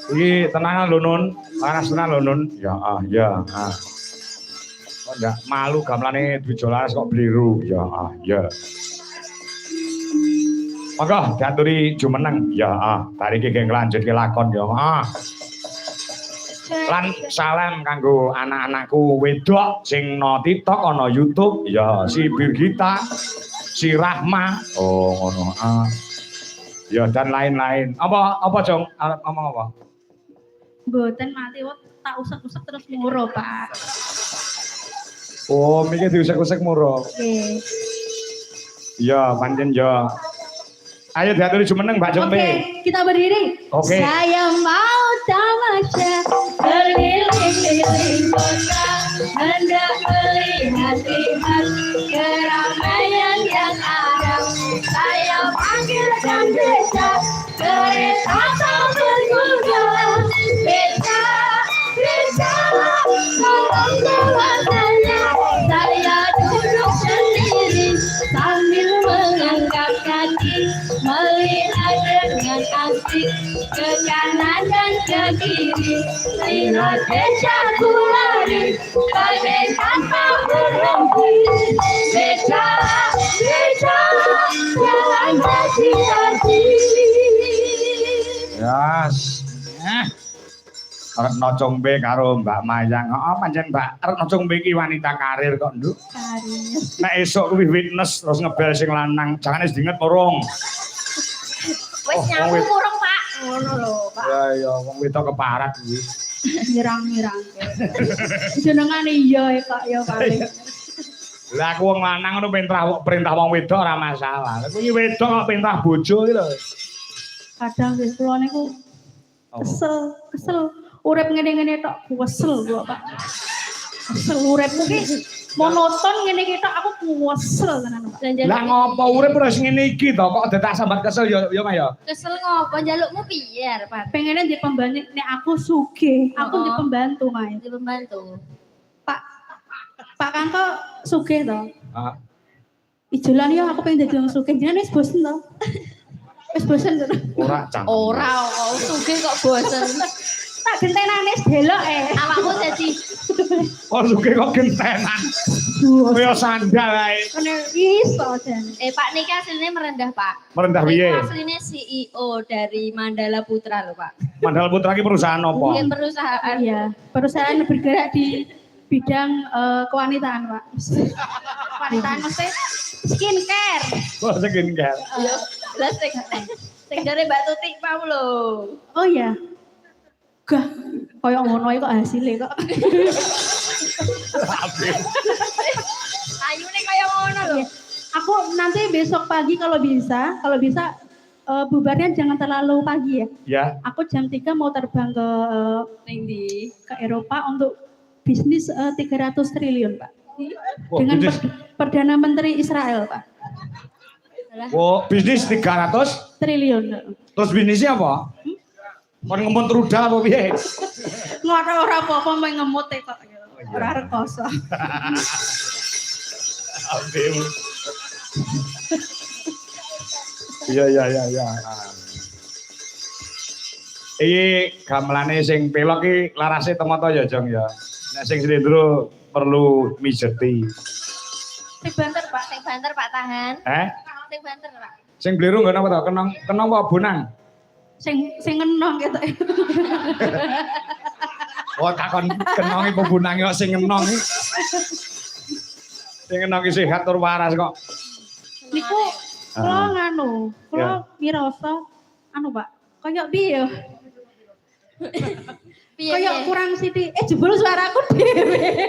Iki tenang lho Nun. Laras tenan lho Nun. Ya ya. Kok ndak malu gamelane Dwijo Laras kok bliru. Ya. Monggo diaturi jumeneng. Ya bari iki nglanjutke lakon ya. Lan salam kanggo anak-anakku wedok sing no TikTok ana YouTube ya si Birgita, si Rahma. Oh ngono. Ya dan lain-lain. Apa Jong? Arep ngomong apa? Mboten mati wong tak usek-usek terus muro, Pak. Oh, mikir diusek-usek muro. Nggih. Ya, pancen ya. Ayo diaturi jumeneng Mbak Jompe. Oke, kita berdiri. Oke. Saya mau tamasya berkeliling kota, hendak melihat keramaian yang ada. Saya panggilkan beca, kereta tak berkuda. Beca, tolong bawa saya duduk sendiri sambil mengangkat kaki, melihat dengan asik ke kanan dan ke kiri. Lihat becaku lari bagaikan tak berhenti. Beca, jalan hati-hati. Yes. Retno Combe karo Mbak Mayang. Pancen Mbak Retno Combe iki wanita karir kok, Nduk. Karir. Nek esuk kuwi witness terus ngebel sing lanang, jangan wis dinget urung. Wis nyamuk urung, Pak. Ngono lho, Pak. Ya wong wedok keparat kuwi. Nyerang-nyerang. Jenengane iya kok ya paling. Lah aku wong lanang ngono perintah wong wedok ora masalah. Lah kuwi wedok kok perintah bojo iki lho. Kadang wis kula niku kesel. Urip ngene-ngene tok kesel kok, Pak. Kesel uripku ki monoton ngene iki tok aku kesel tenan, Pak. Lah ngopo urip ora sing ngene iki to kok detak sambat kesel ya Maya. Kesel ngopo njalukmu piye, Pak? Pengennya di pembantu nek aku sugih, aku di pembantu, Mas. Di pembantu. Pak Kanto sugih to. Heeh. Ijolan ya aku pengen dadi wong sugih. Jenenge wis bosen to. Wis bosen to. Ora cang. Ora kok sugih kok bosen. Tak gentenane delok Awakmu dadi Kok suke kok gentenan. Kaya sandal ae. Kene iso jane. Pak niki asline merendah, Pak. Merendah piye? Asline CEO dari Mandala Putra lho, Pak. Mandala Putra ki perusahaan apa? Mungkin perusahaan. Iya, perusahaan bergerak di bidang kewanitaan, Pak. Kewanitaan mesti skincare. Kok skincare. Lah sing jare Mbak Tutik mau lho. Oh iya. Gah, koyo ngono kok hasilnya kok. Ayune kaya ngono lho. Aku nanti besok pagi kalau bisa bubarnya jangan terlalu pagi ya. Ya. Aku jam 3 mau terbang ke Eropa untuk bisnis 300 triliun, Pak. Oh, Dengan bisnis. Perdana Menteri Israel, Pak. Oh, bisnis 300 Triliun. terus bisnisnya apa? Kon ngemut rudal apa piye? Ora apa-apa main ngemut kok. Ora rekoso. Abim. Iya. Iki gamelane sing pelok iki larase temoto ya, Jong ya. Nek sing slendro perlu mijeti. Sing banter, Pak. Sing banter Pak tahan. Sing banter, Pak. Sing bliru nggon apa to? Kenong apa bonang? Sing ngenong gitu. Oh, takon kenonge apa bonange kok sing ngenong iki. Sing ngenong iki sehat tur waras kok. Niku kula kula mirasa Pak. Kayak piye? Kayak kurang sithik. Jebul suaraku dhewe.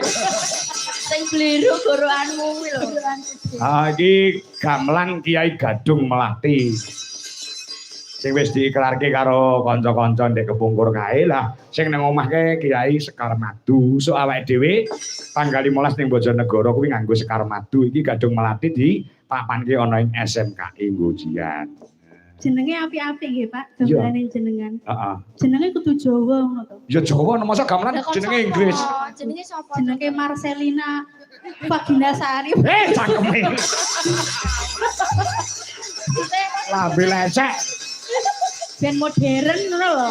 Sing bliru gorokanmu kuwi lho. Iki gamelan Kiai Gadung Melati. Sing wis diiklarke karo kanca-kanca ndek kepungkur kae lah. Sing nang omahke Kiai Sekar Madu. So awake dhewe tanggal 15 ning Bojonegoro kuwi nganggo Sekar Madu. Iki Gadung Melati di papanke ana ing SMKI Ngojian. Jenenge apik-apik nggih, Pak. Gamelane jenengan. Heeh. Jenenge kudu Jawa ngono to. Ya Jawa masa gamelan jenenge Inggris. Jenenge sapa? Jenenge Marcelina Vaginasari. Cangkeme. Lambe lecek. Ben modern ngono lho.